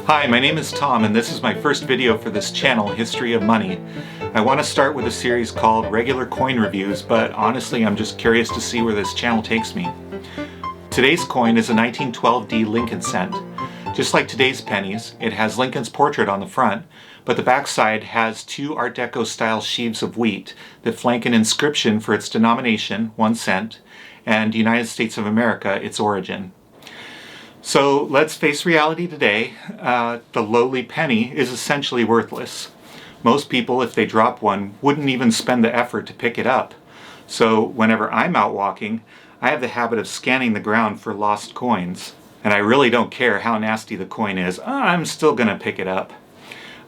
Hi, my name is Tom and this is my first video for this channel, History of Money. I want to start with a series called Regular Coin Reviews, but honestly I'm just curious to see where this channel takes me. Today's coin is a 1912D Lincoln cent. Just like today's pennies, it has Lincoln's portrait on the front, but the backside has two Art Deco style sheaves of wheat that flank an inscription for its denomination, 1 cent, and United States of America, its origin. So let's face reality today. The lowly penny is essentially worthless. Most people, if they drop one, wouldn't even spend the effort to pick it up. So whenever I'm out walking, I have the habit of scanning the ground for lost coins. And I really don't care how nasty the coin is, I'm still going to pick it up.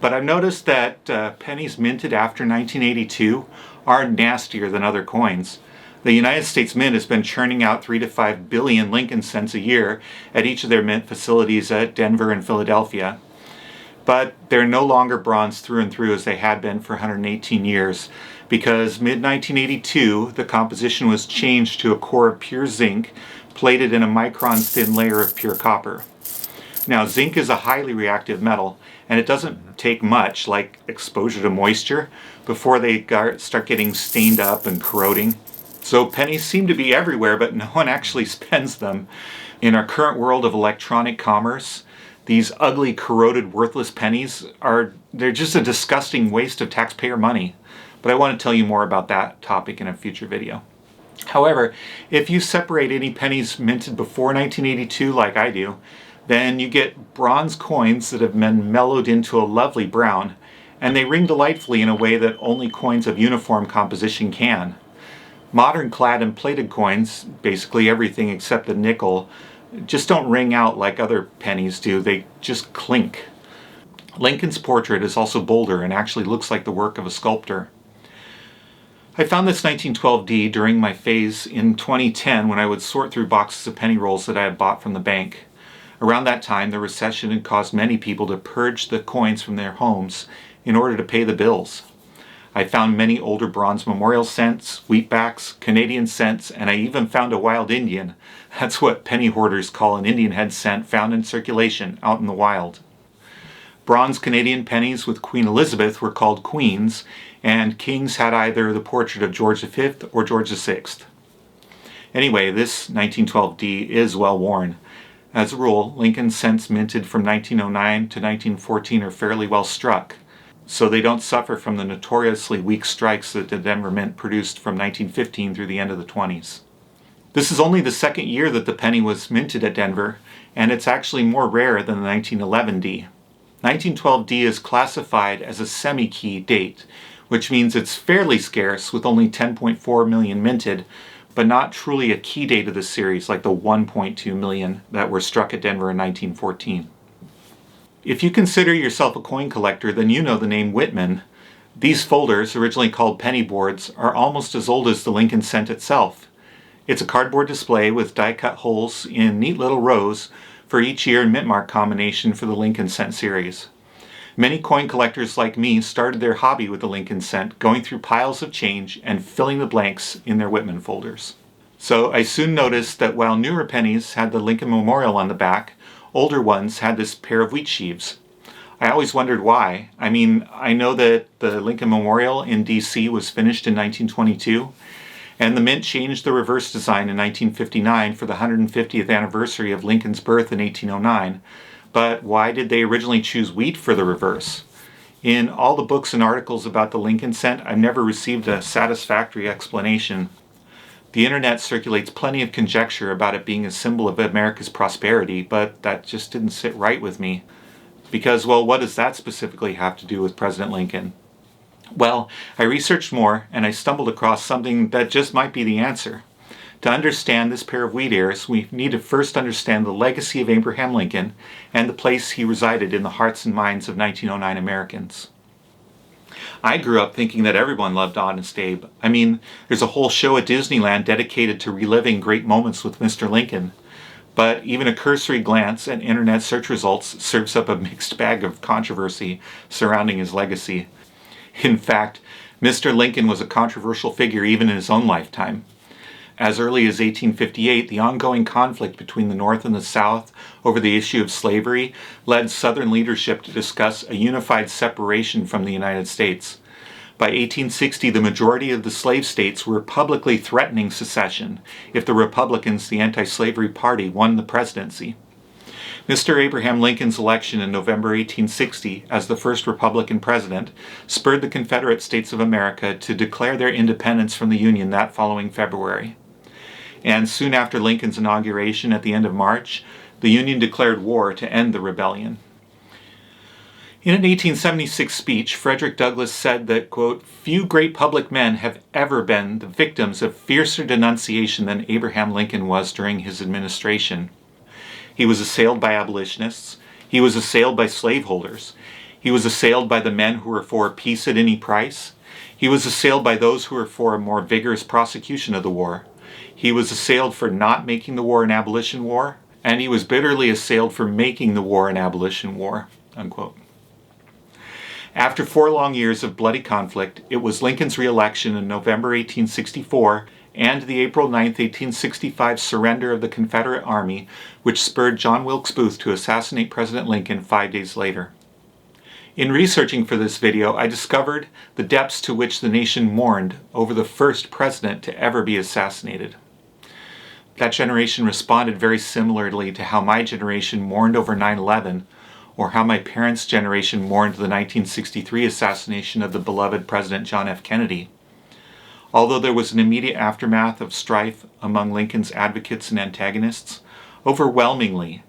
But I've noticed that pennies minted after 1982 are nastier than other coins. The United States Mint has been churning out 3 to 5 billion Lincoln cents a year at each of their mint facilities at Denver and Philadelphia. But they're no longer bronze through and through as they had been for 118 years, because mid-1982 the composition was changed to a core of pure zinc plated in a micron-thin layer of pure copper. Now, zinc is a highly reactive metal, and it doesn't take much, like exposure to moisture, before they start getting stained up and corroding. So pennies seem to be everywhere, but no one actually spends them. In our current world of electronic commerce, these ugly, corroded, worthless pennies they're just a disgusting waste of taxpayer money. But I want to tell you more about that topic in a future video. However, if you separate any pennies minted before 1982 like I do, then you get bronze coins that have been mellowed into a lovely brown, and they ring delightfully in a way that only coins of uniform composition can. Modern clad and plated coins, basically everything except the nickel, just don't ring out like other pennies do, they just clink. Lincoln's portrait is also bolder and actually looks like the work of a sculptor. I found this 1912D during my phase in 2010 when I would sort through boxes of penny rolls that I had bought from the bank. Around that time, the recession had caused many people to purge the coins from their homes in order to pay the bills. I found many older bronze memorial cents, wheatbacks, Canadian cents, and I even found a wild Indian. That's what penny hoarders call an Indian head cent found in circulation out in the wild. Bronze Canadian pennies with Queen Elizabeth were called queens, and kings had either the portrait of George V or George VI. Anyway, this 1912D is well worn. As a rule, Lincoln cents minted from 1909 to 1914 are fairly well struck, so they don't suffer from the notoriously weak strikes that the Denver Mint produced from 1915 through the end of the 20s. This is only the second year that the penny was minted at Denver, and it's actually more rare than the 1911D. 1912D is classified as a semi-key date, which means it's fairly scarce with only 10.4 million minted, but not truly a key date of the series like the 1.2 million that were struck at Denver in 1914. If you consider yourself a coin collector, then you know the name Whitman. These folders, originally called penny boards, are almost as old as the Lincoln cent itself. It's a cardboard display with die-cut holes in neat little rows for each year and mint mark combination for the Lincoln cent series. Many coin collectors like me started their hobby with the Lincoln cent, going through piles of change and filling the blanks in their Whitman folders. So I soon noticed that while newer pennies had the Lincoln Memorial on the back, older ones had this pair of wheatsheaves. I always wondered why. I mean, I know that the Lincoln Memorial in DC was finished in 1922, and the Mint changed the reverse design in 1959 for the 150th anniversary of Lincoln's birth in 1809. But why did they originally choose wheat for the reverse? In all the books and articles about the Lincoln cent, I've never received a satisfactory explanation. The internet circulates plenty of conjecture about it being a symbol of America's prosperity, but that just didn't sit right with me. Because, well, what does that specifically have to do with President Lincoln? Well, I researched more, and I stumbled across something that just might be the answer. To understand this pair of wheat ears, we need to first understand the legacy of Abraham Lincoln and the place he resided in the hearts and minds of 1909 Americans. I grew up thinking that everyone loved Honest Abe. I mean, there's a whole show at Disneyland dedicated to reliving great moments with Mr. Lincoln. But even a cursory glance at internet search results serves up a mixed bag of controversy surrounding his legacy. In fact, Mr. Lincoln was a controversial figure even in his own lifetime. As early as 1858, the ongoing conflict between the North and the South over the issue of slavery led Southern leadership to discuss a unified separation from the United States. By 1860, the majority of the slave states were publicly threatening secession if the Republicans, the anti-slavery party, won the presidency. Mr. Abraham Lincoln's election in November 1860 as the first Republican president spurred the Confederate States of America to declare their independence from the Union that following February. And soon after Lincoln's inauguration at the end of March, the Union declared war to end the rebellion. In an 1876 speech, Frederick Douglass said that, quote, "Few great public men have ever been the victims of fiercer denunciation than Abraham Lincoln was during his administration. He was assailed by abolitionists. He was assailed by slaveholders. He was assailed by the men who were for peace at any price. He was assailed by those who were for a more vigorous prosecution of the war. He was assailed for not making the war an abolition war, and he was bitterly assailed for making the war an abolition war," unquote. After 4 long years of bloody conflict, it was Lincoln's re-election in November 1864 and the April 9, 1865 surrender of the Confederate Army which spurred John Wilkes Booth to assassinate President Lincoln 5 days later. In researching for this video, I discovered the depths to which the nation mourned over the first president to ever be assassinated. That generation responded very similarly to how my generation mourned over 9/11, or how my parents' generation mourned the 1963 assassination of the beloved President John F. Kennedy. Although there was an immediate aftermath of strife among Lincoln's advocates and antagonists, overwhelmingly,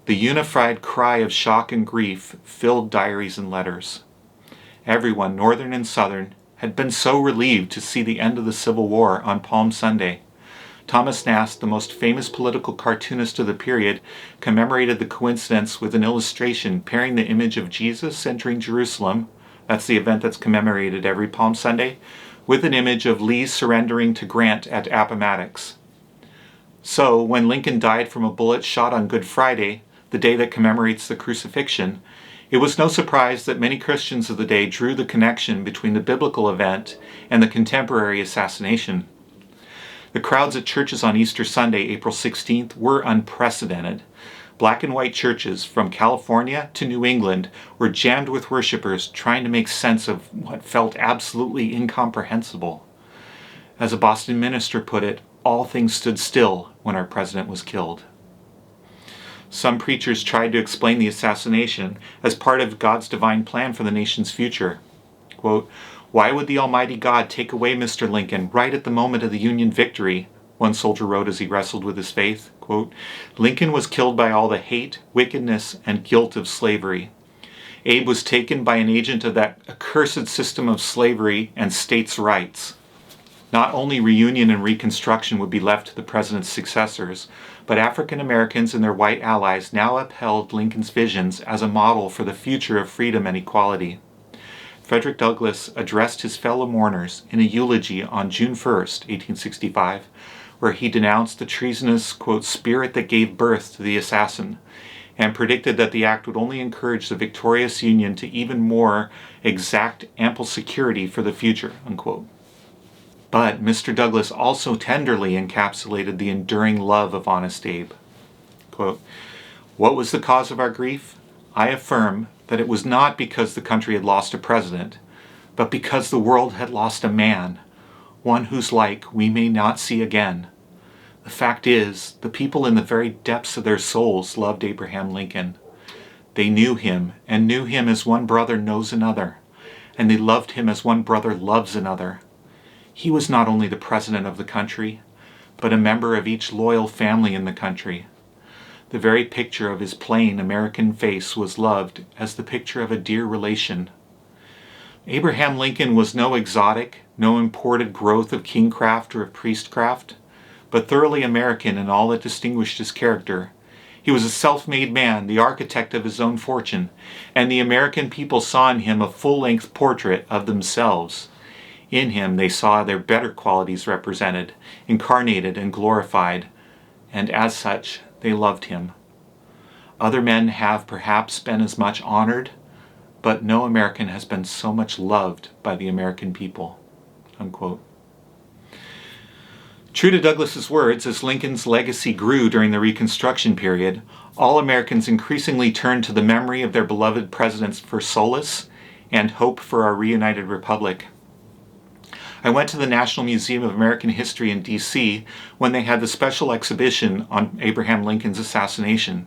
the unified cry of shock and grief filled diaries and letters. Everyone, Northern and Southern, had been so relieved to see the end of the Civil War on Palm Sunday. Thomas Nast, the most famous political cartoonist of the period, commemorated the coincidence with an illustration pairing the image of Jesus entering Jerusalem, that's the event that's commemorated every Palm Sunday, with an image of Lee surrendering to Grant at Appomattox. So, when Lincoln died from a bullet shot on Good Friday, the day that commemorates the crucifixion, it was no surprise that many Christians of the day drew the connection between the biblical event and the contemporary assassination. The crowds at churches on Easter Sunday, April 16th, were unprecedented. Black and white churches from California to New England were jammed with worshipers trying to make sense of what felt absolutely incomprehensible. As a Boston minister put it, all things stood still when our president was killed. Some preachers tried to explain the assassination as part of God's divine plan for the nation's future. Quote, "Why would the Almighty God take away Mr. Lincoln right at the moment of the Union victory?" one soldier wrote as he wrestled with his faith. Quote, "Lincoln was killed by all the hate, wickedness, and guilt of slavery. Abe was taken by an agent of that accursed system of slavery and states' rights." Not only reunion and reconstruction would be left to the president's successors, but African Americans and their white allies now upheld Lincoln's visions as a model for the future of freedom and equality. Frederick Douglass addressed his fellow mourners in a eulogy on June 1st, 1865, where he denounced the treasonous, quote, "spirit that gave birth to the assassin," and predicted that the act would only encourage the victorious Union to even more exact ample security for the future, unquote. But Mr. Douglass also tenderly encapsulated the enduring love of Honest Abe. Quote, "What was the cause of our grief? I affirm that it was not because the country had lost a president, but because the world had lost a man, one whose like we may not see again. The fact is, the people in the very depths of their souls loved Abraham Lincoln. They knew him, and knew him as one brother knows another, and they loved him as one brother loves another. He was not only the president of the country, but a member of each loyal family in the country. The very picture of his plain American face was loved as the picture of a dear relation. Abraham Lincoln was no exotic, no imported growth of kingcraft or of priestcraft, but thoroughly American in all that distinguished his character. He was a self-made man, the architect of his own fortune, and the American people saw in him a full-length portrait of themselves. In him they saw their better qualities represented, incarnated and glorified, and as such, they loved him. Other men have perhaps been as much honored, but no American has been so much loved by the American people." Unquote. True to Douglas's words, as Lincoln's legacy grew during the Reconstruction period, all Americans increasingly turned to the memory of their beloved presidents for solace and hope for our reunited republic. I went to the National Museum of American History in D.C. when they had the special exhibition on Abraham Lincoln's assassination.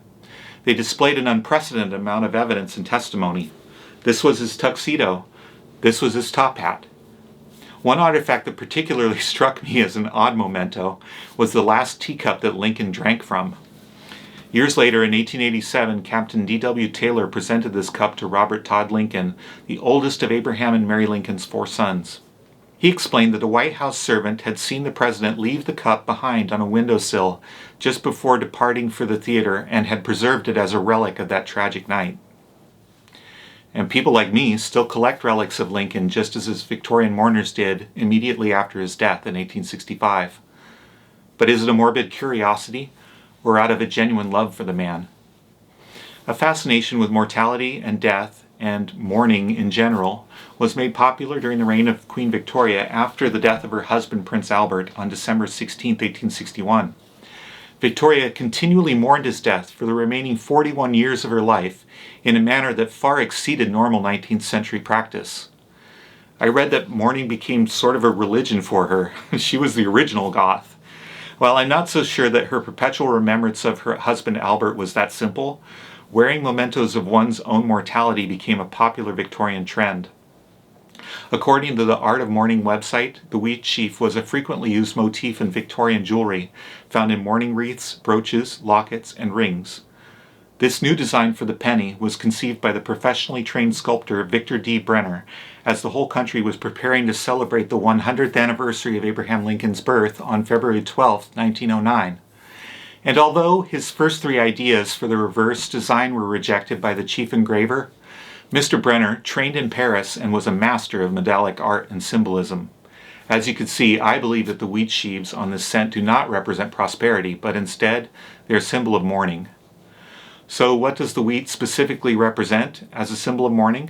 They displayed an unprecedented amount of evidence and testimony. This was his tuxedo. This was his top hat. One artifact that particularly struck me as an odd memento was the last teacup that Lincoln drank from. Years later, in 1887, Captain D.W. Taylor presented this cup to Robert Todd Lincoln, the oldest of Abraham and Mary Lincoln's 4 sons. He explained that a White House servant had seen the president leave the cup behind on a windowsill just before departing for the theater and had preserved it as a relic of that tragic night. And people like me still collect relics of Lincoln just as his Victorian mourners did immediately after his death in 1865. But is it a morbid curiosity or out of a genuine love for the man? A fascination with mortality and death and mourning in general was made popular during the reign of Queen Victoria after the death of her husband Prince Albert on December 16, 1861. Victoria continually mourned his death for the remaining 41 years of her life in a manner that far exceeded normal 19th century practice. I read that mourning became sort of a religion for her. She was the original Goth. While I'm not so sure that her perpetual remembrance of her husband Albert was that simple, wearing mementos of one's own mortality became a popular Victorian trend. According to the Art of Mourning website, the wheatsheaf was a frequently used motif in Victorian jewelry, found in mourning wreaths, brooches, lockets, and rings. This new design for the penny was conceived by the professionally trained sculptor Victor D. Brenner as the whole country was preparing to celebrate the 100th anniversary of Abraham Lincoln's birth on February 12, 1909. And although his first 3 ideas for the reverse design were rejected by the chief engraver, Mr. Brenner trained in Paris and was a master of medallic art and symbolism. As you can see, I believe that the wheatsheaves on this cent do not represent prosperity, but instead they're a symbol of mourning. So what does the wheat specifically represent as a symbol of mourning?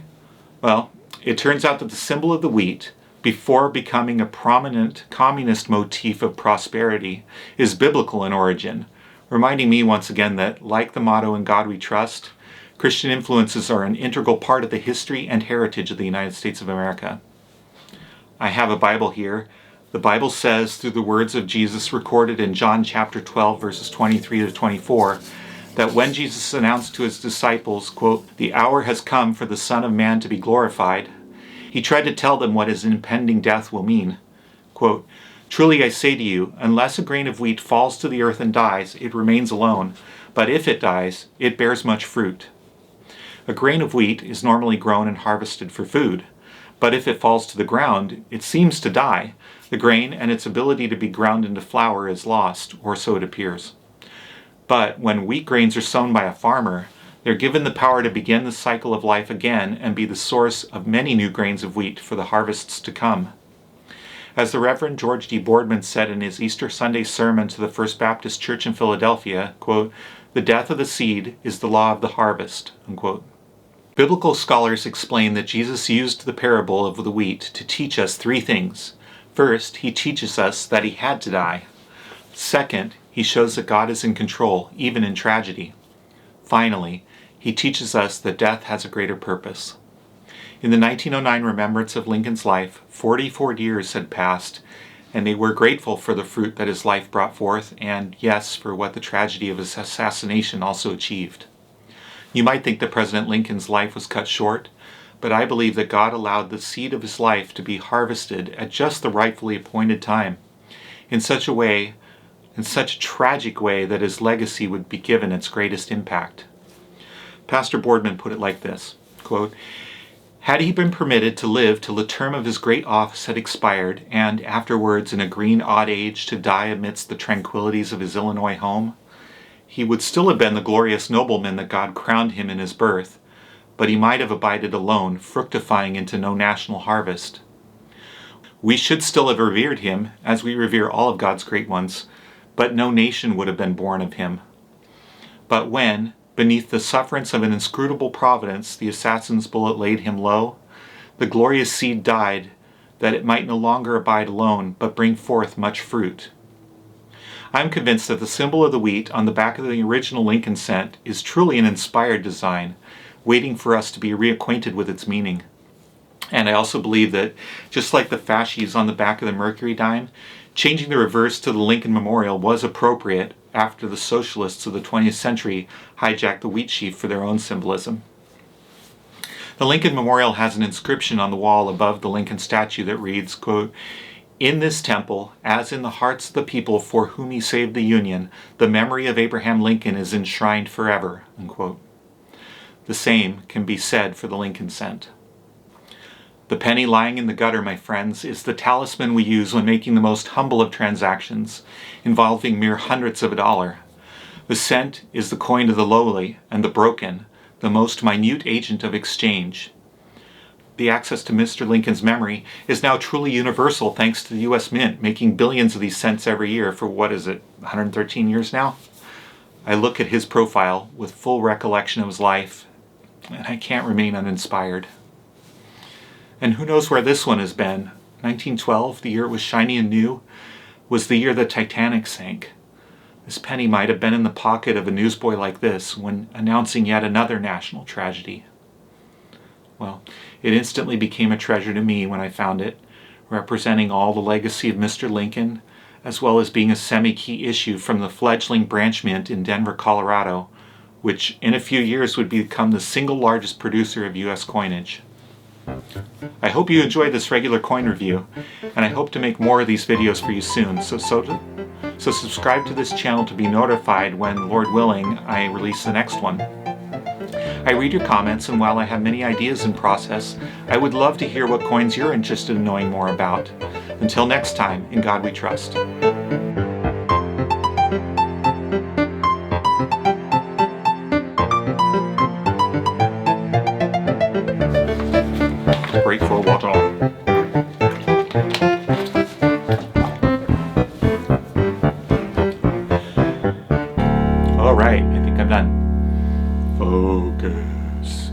Well, it turns out that the symbol of the wheat, before becoming a prominent communist motif of prosperity, is biblical in origin, reminding me once again that, like the motto "In God We Trust," Christian influences are an integral part of the history and heritage of the United States of America. I have a Bible here. The Bible says, through the words of Jesus recorded in John chapter 12, verses 23 to 24, that when Jesus announced to his disciples, quote, "The hour has come for the Son of Man to be glorified," he tried to tell them what his impending death will mean. Quote, "Truly I say to you, unless a grain of wheat falls to the earth and dies, it remains alone. But if it dies, it bears much fruit." A grain of wheat is normally grown and harvested for food, but if it falls to the ground, it seems to die. The grain and its ability to be ground into flour is lost, or so it appears. But when wheat grains are sown by a farmer, they're given the power to begin the cycle of life again and be the source of many new grains of wheat for the harvests to come. As the Reverend George D. Boardman said in his Easter Sunday sermon to the First Baptist Church in Philadelphia, quote, "The death of the seed is the law of the harvest," unquote. Biblical scholars explain that Jesus used the parable of the wheat to teach us 3 things. First, he teaches us that he had to die. Second, he shows that God is in control, even in tragedy. Finally, he teaches us that death has a greater purpose. In the 1909 remembrance of Lincoln's life, 44 years had passed, and they were grateful for the fruit that his life brought forth, and yes, for what the tragedy of his assassination also achieved. You might think that President Lincoln's life was cut short, but I believe that God allowed the seed of his life to be harvested at just the rightfully appointed time, in such a tragic way that his legacy would be given its greatest impact. Pastor Boardman put it like this, quote, "Had he been permitted to live till the term of his great office had expired, and afterwards in a green old age to die amidst the tranquillities of his Illinois home, he would still have been the glorious nobleman that God crowned him in his birth, but he might have abided alone, fructifying into no national harvest. We should still have revered him, as we revere all of God's great ones, but no nation would have been born of him. But when, beneath the sufferance of an inscrutable providence, the assassin's bullet laid him low, the glorious seed died, that it might no longer abide alone, but bring forth much fruit. I'm convinced that the symbol of the wheat on the back of the original Lincoln cent is truly an inspired design, waiting for us to be reacquainted with its meaning. And I also believe that, just like the fasces on the back of the Mercury dime, changing the reverse to the Lincoln Memorial was appropriate after the socialists of the 20th century hijacked the wheatsheaf for their own symbolism. The Lincoln Memorial has an inscription on the wall above the Lincoln statue that reads, quote, "In this temple, as in the hearts of the people for whom he saved the Union, the memory of Abraham Lincoln is enshrined forever," unquote. The same can be said for the Lincoln cent. The penny lying in the gutter, my friends, is the talisman we use when making the most humble of transactions, involving mere hundredths of a dollar. The cent is the coin of the lowly and the broken, the most minute agent of exchange. The access to Mr. Lincoln's memory is now truly universal thanks to the U.S. Mint, making billions of these cents every year for, 113 years now? I look at his profile with full recollection of his life, and I can't remain uninspired. And who knows where this one has been? 1912, the year it was shiny and new, was the year the Titanic sank. This penny might have been in the pocket of a newsboy like this when announcing yet another national tragedy. Well, it instantly became a treasure to me when I found it, representing all the legacy of Mr. Lincoln, as well as being a semi-key issue from the fledgling branch mint in Denver, Colorado, which in a few years would become the single largest producer of U.S. coinage. I hope you enjoyed this regular coin review, and I hope to make more of these videos for you soon, so subscribe to this channel to be notified when, Lord willing, I release the next one. I read your comments, and while I have many ideas in process, I would love to hear what coins you're interested in knowing more about. Until next time, in God we trust. Break for water. All right, I think I'm done. Focus.